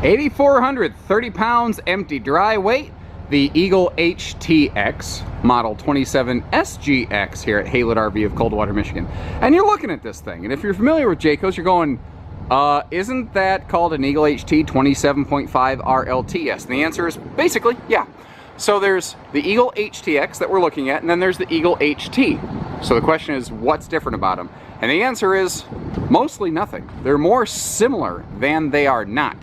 8,430 pounds empty dry weight, the Eagle HTX model 27 SGX here at Haylett RV of Coldwater, Michigan. And you're looking at this thing, and if you're familiar with Jayco's, you're going, isn't that called an Eagle HT 27.5 RLTS? And the answer is basically, yeah. So there's the Eagle HTX that we're looking at, and then there's the Eagle HT. So the question is, what's different about them? And the answer is mostly nothing. They're more similar than they are not.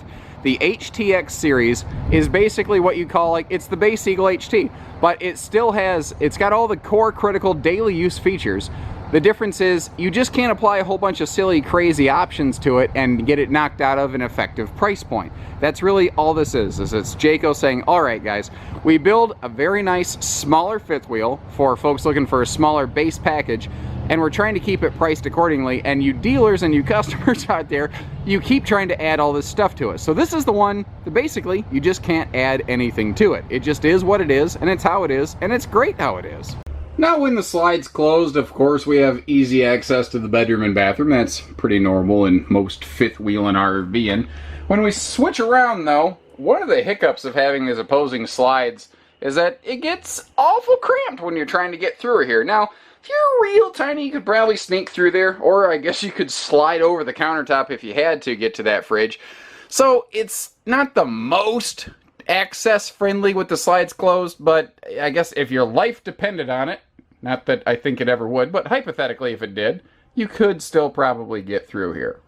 The HTX series is basically what you call, like, it's the base Eagle HT, but it still has, it's got all the core critical daily use features. The difference is you just can't apply a whole bunch of silly, crazy options to it and get it knocked out of an effective price point. That's really all this is it's Jayco saying, all right guys, we build a very nice smaller fifth wheel for folks looking for a smaller base package, and we're trying to keep it priced accordingly, and you dealers and you customers out there, you keep trying to add all this stuff to it. So this is the one that basically you just can't add anything to it. It just is what it is, and it's how it is, and it's great how it is. Now when the slide's closed, of course, we have easy access to the bedroom and bathroom. That's pretty normal in most fifth wheel and RV. When we switch around though, one of the hiccups of having these opposing slides is that it gets awful cramped when you're trying to get through here. Now, if you're real tiny, you could probably sneak through there, or I guess you could slide over the countertop if you had to get to that fridge. So it's not the most access friendly with the slides closed, but I guess if your life depended on it, not that I think it ever would, but hypothetically if it did, you could still probably get through here.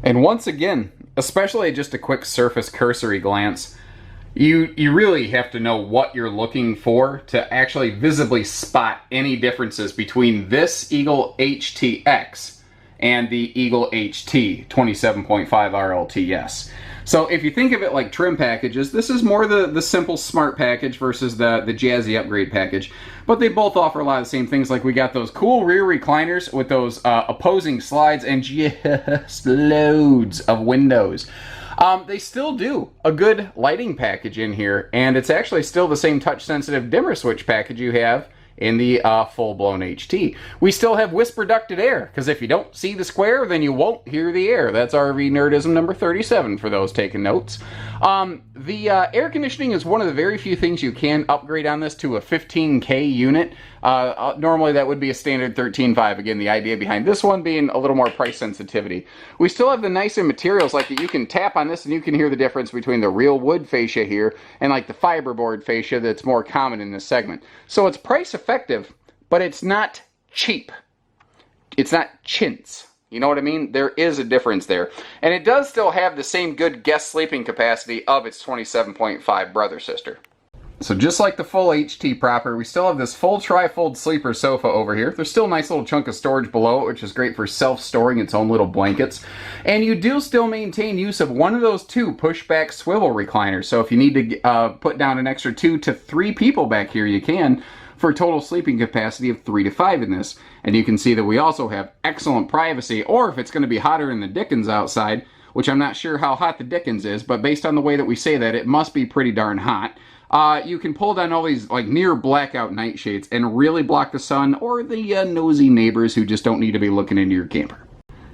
And once again, especially just a quick surface cursory glance, you really have to know what you're looking for to actually visibly spot any differences between this Eagle HTX and the Eagle HT 27.5 RLTS. So if you think of it like trim packages, this is more the simple smart package versus the jazzy upgrade package. But they both offer a lot of the same things. Like we got those cool rear recliners with those opposing slides and just loads of windows. They still do a good lighting package in here, and it's actually still the same touch-sensitive dimmer switch package you have in the full-blown HT. We still have whisper ducted air, because if you don't see the square, then you won't hear the air. That's RV Nerdism number 37 for those taking notes. The air conditioning is one of the very few things you can upgrade on this to a 15K unit. Normally that would be a standard 13.5. Again, the idea behind this one being a little more price sensitivity. We still have the nicer materials, like that you can tap on this and you can hear the difference between the real wood fascia here and like the fiberboard fascia that's more common in this segment. So it's price effective, but it's not cheap. It's not chintz. You know what I mean? There is a difference there. And it does still have the same good guest sleeping capacity of its 27.5 brother-sister. So just like the full HT proper, we still have this full tri-fold sleeper sofa over here. There's still a nice little chunk of storage below it, which is great for self-storing its own little blankets. And you do still maintain use of one of those two push-back swivel recliners. So if you need to put down an extra 2 to 3 people back here, you can, for a total sleeping capacity of 3 to 5 in this. And you can see that we also have excellent privacy, or if it's going to be hotter than the dickens outside, which I'm not sure how hot the dickens is, but based on the way that we say that, it must be pretty darn hot. You can pull down all these like near blackout nightshades and really block the sun or the nosy neighbors who just don't need to be looking into your camper.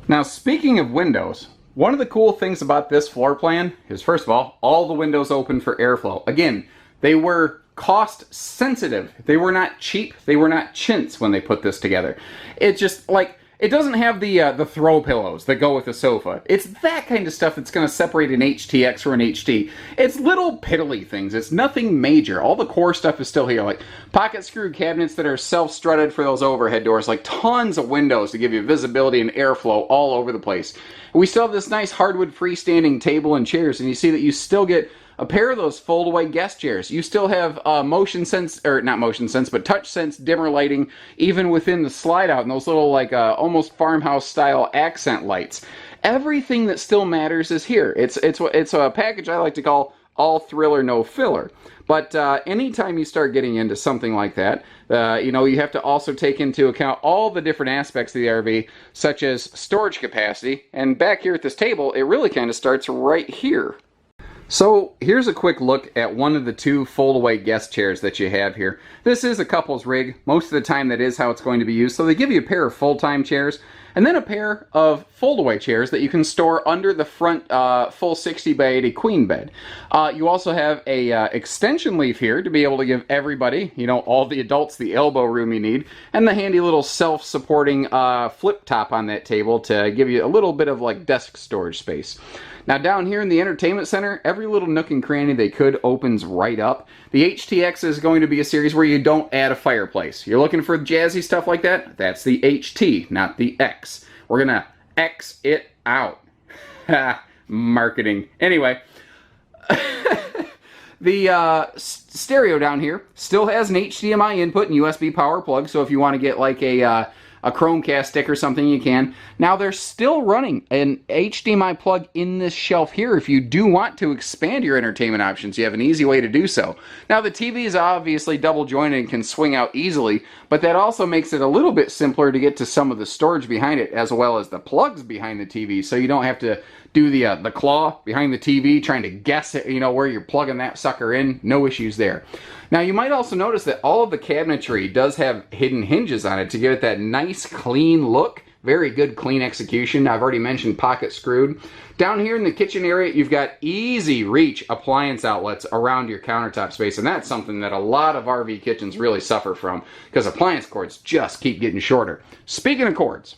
Now, speaking of windows, one of the cool things about this floor plan is, first of all the windows open for airflow. Again, they were cost sensitive. They were not cheap. They were not chintz when they put this together. It's just like, it doesn't have the throw pillows that go with the sofa. It's that kind of stuff that's going to separate an HTX from an HT. It's little piddly things. It's nothing major. All the core stuff is still here, like pocket screw cabinets that are self-strutted for those overhead doors, like tons of windows to give you visibility and airflow all over the place. And we still have this nice hardwood freestanding table and chairs, and you see that you still get a pair of those fold-away guest chairs. You still have motion sense, or not motion sense, but touch sense dimmer lighting even within the slide out, and those little like almost farmhouse style accent lights. Everything that still matters is here. It's a package I like to call all thriller, no filler. But anytime you start getting into something like that, you know, you have to also take into account all the different aspects of the RV, such as storage capacity. And back here at this table, it really kind of starts right here. So here's a quick look at one of the two fold-away guest chairs that you have here. This is a couple's rig. Most of the time that is how it's going to be used. So they give you a pair of full-time chairs, and then a pair of fold-away chairs that you can store under the front full 60 by 80 queen bed. You also have a extension leaf here to be able to give everybody, you know, all the adults, the elbow room you need, and the handy little self-supporting flip top on that table to give you a little bit of like desk storage space. Now down here in the entertainment center, every little nook and cranny they could opens right up. The HTX is going to be a series where you don't add a fireplace. You're looking for jazzy stuff like that? That's the HT, not the X. We're gonna X it out. Marketing. Anyway, the stereo down here still has an HDMI input and USB power plug, so if you want to get like a Chromecast stick or something, you can. Now they're still running an HDMI plug in this shelf here. If you do want to expand your entertainment options, you have an easy way to do so. Now the TV is obviously double jointed and can swing out easily, but that also makes it a little bit simpler to get to some of the storage behind it, as well as the plugs behind the TV, so you don't have to do the claw behind the TV trying to guess it, you know, where you're plugging that sucker in. No issues there. Now you might also notice that all of the cabinetry does have hidden hinges on it to give it that nice clean look. Very good clean execution. I've already mentioned pocket screwed. Down here in the kitchen area, you've got easy reach appliance outlets around your countertop space, and that's something that a lot of RV kitchens really suffer from, because appliance cords just keep getting shorter. Speaking of cords,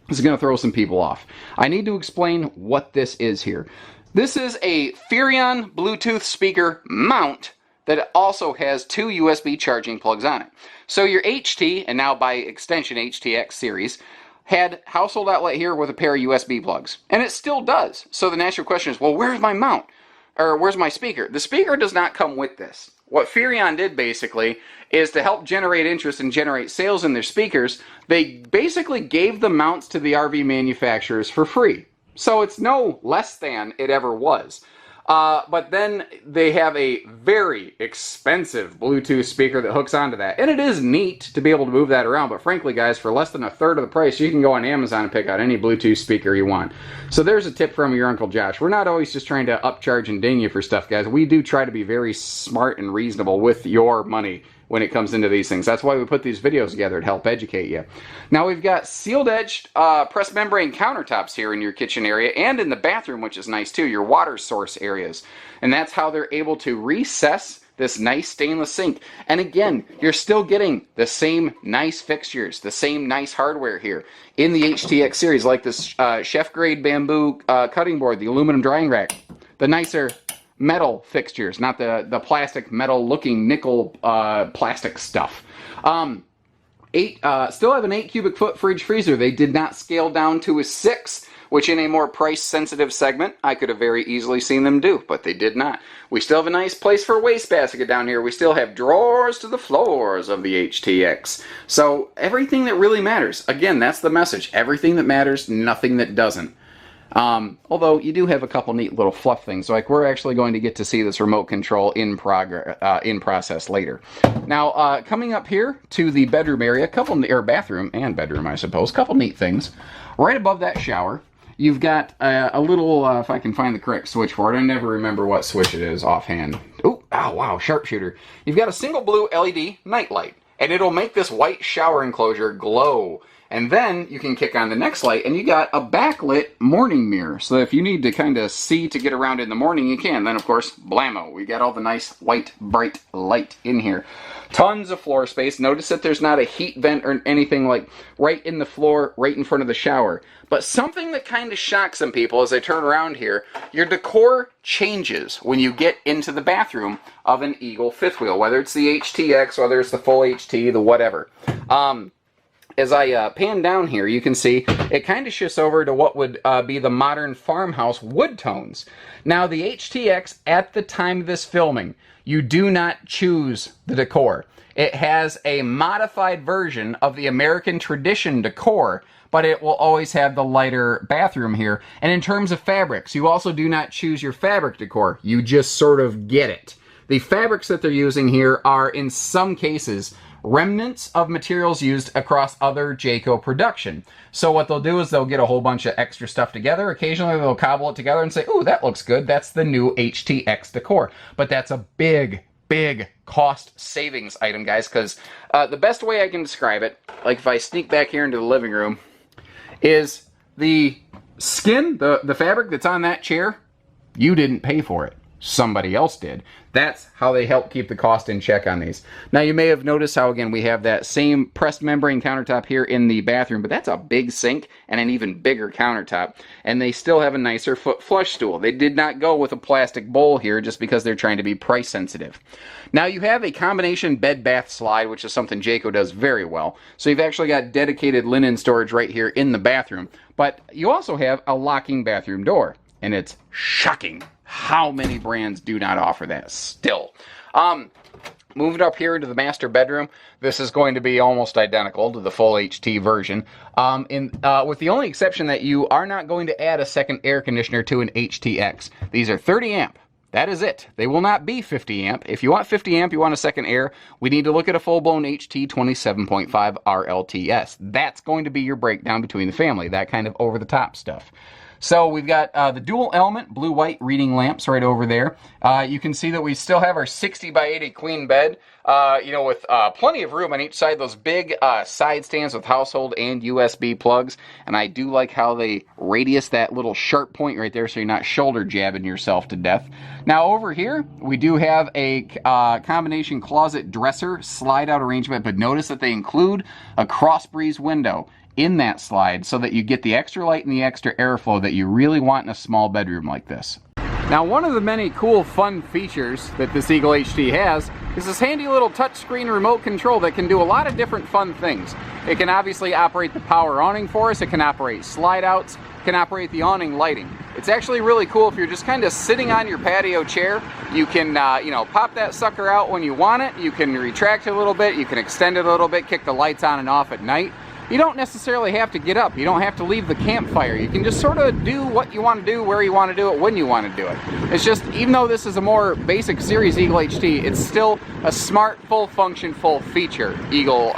this is going to throw some people off. I need to explain what this is here. This is a Furrion Bluetooth speaker mount that also has two USB charging plugs on it. So your HT, and now by extension HTX series, had household outlet here with a pair of USB plugs. And it still does. So the natural question is, well, where's my mount? Or where's my speaker? The speaker does not come with this. What Furrion did basically is to help generate interest and generate sales in their speakers, they basically gave the mounts to the RV manufacturers for free. So it's no less than it ever was. But then they have a very expensive Bluetooth speaker that hooks onto that. And it is neat to be able to move that around, but frankly guys, for less than a third of the price, you can go on Amazon and pick out any Bluetooth speaker you want. So there's a tip from your Uncle Josh. We're not always just trying to upcharge and ding you for stuff, guys. We do try to be very smart and reasonable with your money when it comes into these things. That's why we put these videos together to help educate you. Now we've got sealed edged press membrane countertops here in your kitchen area and in the bathroom, which is nice too, your water source areas. And that's how they're able to recess this nice stainless sink. And again, you're still getting the same nice fixtures, the same nice hardware here in the HTX series, like this chef grade bamboo cutting board, the aluminum drying rack, the nicer metal fixtures, not the plastic metal looking nickel plastic stuff. Still have an 8 cubic foot fridge freezer. They did not scale down to a 6, which in a more price sensitive segment I could have very easily seen them do, but they did not. We still have a nice place for a wastebasket down here. We still have drawers to the floors of the HTX. So everything that really matters. Again, that's the message. Everything that matters, nothing that doesn't. Although you do have a couple neat little fluff things, like we're actually going to get to see this remote control in process later. Now, coming up here to the bedroom area, or bathroom and bedroom, I suppose, couple neat things. Right above that shower, you've got a little, if I can find the correct switch for it, I never remember what switch it is offhand. Oh, wow, sharpshooter. You've got a single blue LED night light, and it'll make this white shower enclosure glow. And then you can kick on the next light, and you got a backlit morning mirror. So if you need to kind of see to get around in the morning, you can. Then, of course, blammo. We got all the nice white, bright light in here. Tons of floor space. Notice that there's not a heat vent or anything like right in the floor, right in front of the shower. But something that kind of shocks some people as they turn around here, your decor changes when you get into the bathroom of an Eagle fifth wheel, whether it's the HTX, whether it's the full HT, the whatever. As I pan down here, you can see it kind of shifts over to what would be the modern farmhouse wood tones. Now, the HTX, at the time of this filming, you do not choose the decor. It has a modified version of the American tradition decor, but it will always have the lighter bathroom here. And in terms of fabrics, you also do not choose your fabric decor. You just sort of get it. The fabrics that they're using here are, in some cases, remnants of materials used across other Jayco production. So what they'll do is they'll get a whole bunch of extra stuff together. Occasionally they'll cobble it together and say, ooh, that looks good. That's the new HTX decor. But that's a big cost savings item, guys, because the best way I can describe it, like if I sneak back here into the living room, is the skin, the fabric that's on that chair, you didn't pay for it. Somebody else did. That's how they help keep the cost in check on these. Now you may have noticed how, again, we have that same pressed membrane countertop here in the bathroom, but that's a big sink and an even bigger countertop. And they still have a nicer foot flush stool. They did not go with a plastic bowl here just because they're trying to be price sensitive. Now you have a combination bed bath slide, which is something Jayco does very well. So you've actually got dedicated linen storage right here in the bathroom, but you also have a locking bathroom door. And it's shocking how many brands do not offer that still. Moving up here into the master bedroom, this is going to be almost identical to the full HT version, with the only exception that you are not going to add a second air conditioner to an HTX. These are 30 amp. That is it. They will not be 50 amp. If you want 50 amp, you want a second air, we need to look at a full-blown HT 27.5 RLTS. That's going to be your breakdown between the family, that kind of over-the-top stuff. So we've got the dual element blue-white reading lamps right over there. You can see that we still have our 60 by 80 queen bed, with plenty of room on each side, those big side stands with household and USB plugs. And I do like how they radius that little sharp point right there so you're not shoulder jabbing yourself to death. Now over here, we do have a combination closet dresser slide out arrangement, but notice that they include a cross breeze window in that slide so that you get the extra light and the extra airflow that you really want in a small bedroom like this. Now, one of the many cool fun features that this Eagle HT has is this handy little touchscreen remote control that can do a lot of different fun things. It can obviously operate the power awning for us, it can operate slide outs, it can operate the awning lighting. It's actually really cool if you're just kind of sitting on your patio chair. You can, pop that sucker out when you want it, you can retract it a little bit, you can extend it a little bit, kick the lights on and off at night. You don't necessarily have to get up. You don't have to leave the campfire. You can just sort of do what you want to do, where you want to do it, when you want to do it. It's just, even though this is a more basic series Eagle HT, it's still a smart, full function, full feature Eagle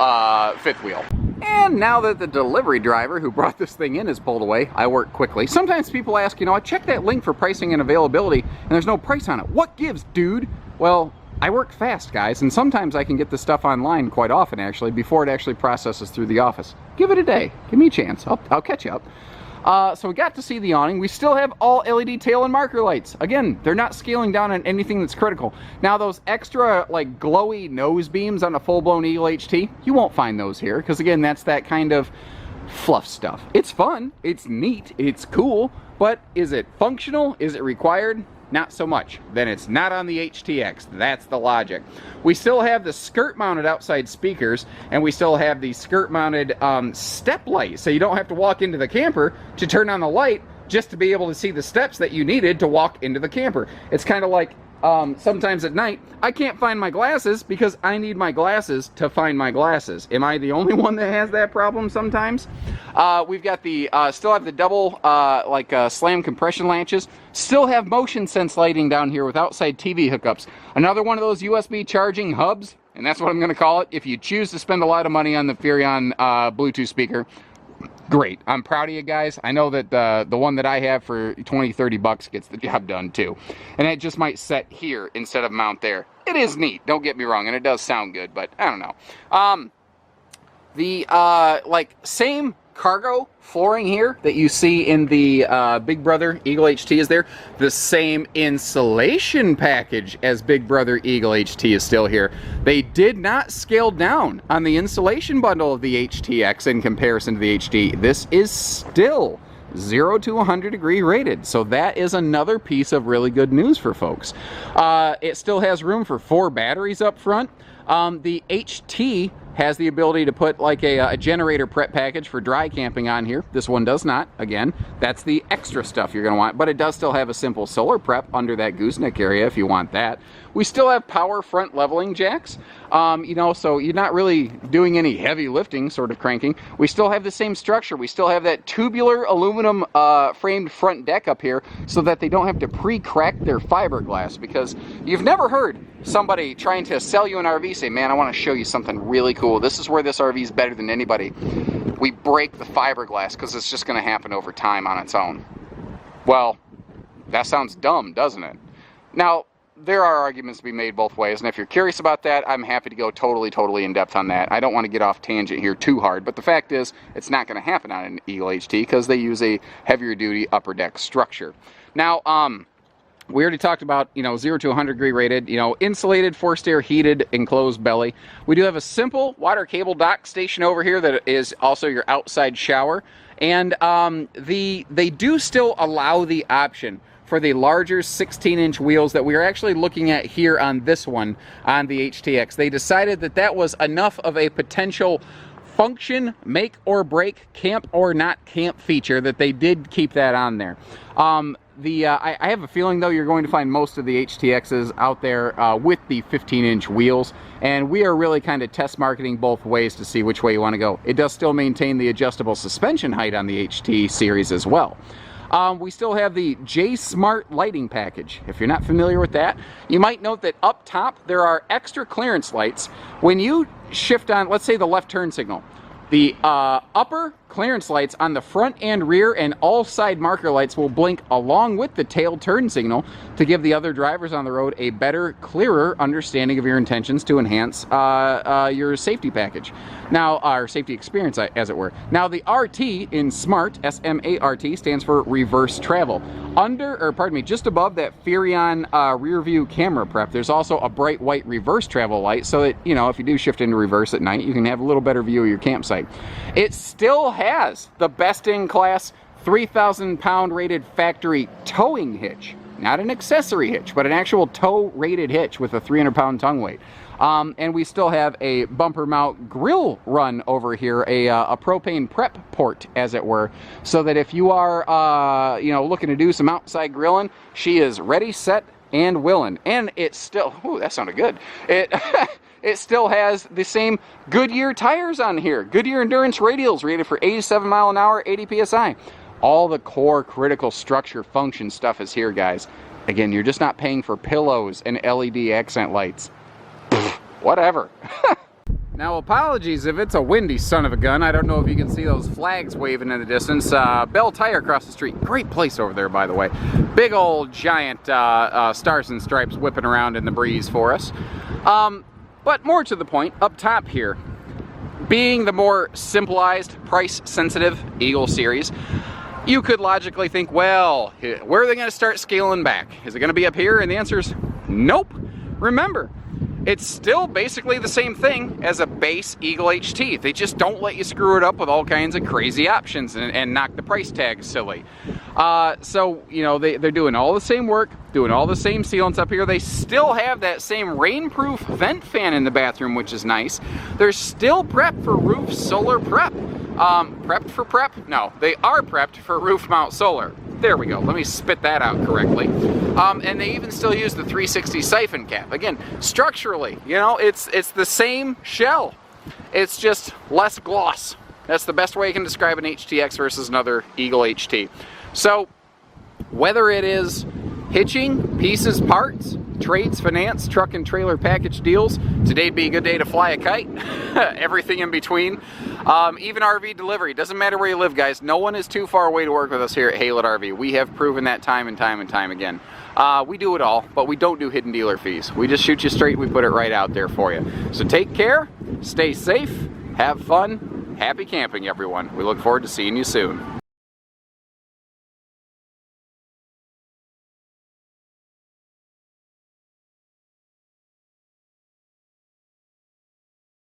fifth wheel. And now that the delivery driver who brought this thing in is pulled away, I work quickly. Sometimes people ask, I check that link for pricing and availability, and there's no price on it. What gives, dude? Well, I work fast, guys, and sometimes I can get the stuff online quite often, actually, before it actually processes through the office. Give it a day. Give me a chance. I'll catch you up. So we got to see the awning. We still have all LED tail and marker lights. Again, they're not scaling down on anything that's critical. Now, those extra, glowy nose beams on a full-blown Eagle HT, you won't find those here, because, again, that's that kind of fluff stuff. It's fun. It's neat. It's cool. But is it functional? Is it required? Not so much. Then it's not on the HTX. That's the logic. We still have the skirt-mounted outside speakers, and we still have the skirt-mounted step light, so you don't have to walk into the camper to turn on the light just to be able to see the steps that you needed to walk into the camper. It's kind of like sometimes at night, I can't find my glasses because I need my glasses to find my glasses. Am I the only one that has that problem sometimes? We've got the, still have the double, slam compression latches. Still have motion sense lighting down here with outside TV hookups. Another one of those USB charging hubs, and that's what I'm going to call it. If you choose to spend a lot of money on the Furrion Bluetooth speaker, great. I'm proud of you guys. I know that the one that I have for 20-30 bucks gets the job done too. And it just might set here instead of mount there. It is neat, don't get me wrong, and it does sound good, but I don't know. Same cargo flooring here that you see in the Big Brother Eagle HT is there. The same insulation package as Big Brother Eagle HT is still here. They did not scale down on the insulation bundle of the HTX in comparison to the HT. This is still 0 to 100 degree rated, so that is another piece of really good news for folks. It still has room for 4 batteries up front. The HT has the ability to put a generator prep package for dry camping on here. This one does not. Again, that's the extra stuff you're going to want, but it does still have a simple solar prep under that gooseneck area if you want that. We still have power front leveling jacks, so you're not really doing any heavy lifting, sort of cranking. We still have the same structure. We still have that tubular aluminum framed front deck up here so that they don't have to pre-crack their fiberglass, because you've never heard somebody trying to sell you an RV say, man, I want to show you something really cool. This is where this RV is better than anybody. We break the fiberglass because it's just going to happen over time on its own. Well, that sounds dumb, doesn't it? Now, there are arguments to be made both ways, and if you're curious about that, I'm happy to go totally in depth on that. I don't want to get off tangent here too hard, but the fact is, it's not going to happen on an Eagle HT because they use a heavier duty upper deck structure. Now, we already talked about, 0 to 100 degree rated, insulated, forced air, heated, enclosed belly. We do have a simple water cable dock station over here that is also your outside shower. And they do still allow the option for the larger 16-inch wheels that we are actually looking at here on this one, on the HTX. They decided that that was enough of a potential function, make or break, camp or not camp feature that they did keep that on there. I have a feeling, though, you're going to find most of the HTXs out there with the 15-inch wheels, and we are really kind of test marketing both ways to see which way you want to go. It does still maintain the adjustable suspension height on the HT series as well. We still have the J-Smart lighting package. If you're not familiar with that, you might note that up top there are extra clearance lights. When you shift on, let's say, the left turn signal, the upper clearance lights on the front and rear and all side marker lights will blink along with the tail turn signal to give the other drivers on the road a better, clearer understanding of your intentions to enhance your safety package. Now, our safety experience, as it were. Now, the RT in SMART, S-M-A-R-T, stands for reverse travel. Just above that Furion rear view camera prep, there's also a bright white reverse travel light so that, if you do shift into reverse at night, you can have a little better view of your campsite. It still has the best-in-class 3,000-pound rated factory towing hitch. Not an accessory hitch, but an actual tow-rated hitch with a 300-pound tongue weight. And we still have a bumper mount grill run over here, a propane prep port, as it were, so that if you are, looking to do some outside grilling, she is ready, set, and willing. And it still, ooh, that sounded good. It still has the same Goodyear tires on here. Goodyear Endurance radials rated for 87 mile an hour, 80 PSI. All the core critical structure function stuff is here, guys. Again, you're just not paying for pillows and LED accent lights. Whatever. Now, apologies if it's a windy son of a gun. I don't know if you can see those flags waving in the distance. Bell Tire across the street. Great place over there, by the way. Big old giant stars and stripes whipping around in the breeze for us. But more to the point, up top here, being the more simplified, price-sensitive Eagle series, you could logically think, well, where are they going to start scaling back? Is it going to be up here? And the answer is nope. Remember, it's still basically the same thing as a base Eagle HT. They just don't let you screw it up with all kinds of crazy options and knock the price tag silly. So, they're doing all the same work, doing all the same sealants up here. They still have that same rainproof vent fan in the bathroom, which is nice. They're still prepped for roof solar prep. Prepped for prep? No, they are prepped for roof mount solar. There we go. Let me spit that out correctly. And they even still use the 360 siphon cap. Again, structurally, it's the same shell. It's just less gloss. That's the best way you can describe an HTX versus another Eagle HT. So, whether it is hitching, pieces, parts, trades, finance, truck and trailer package deals, today'd be a good day to fly a kite, everything in between, even RV delivery. Doesn't matter where you live, guys. No one is too far away to work with us here at Haylett RV. We have proven that time and time and time again. We do it all, but we don't do hidden dealer fees. We just shoot you straight, we put it right out there for you. So take care, stay safe, have fun, happy camping, everyone. We look forward to seeing you soon.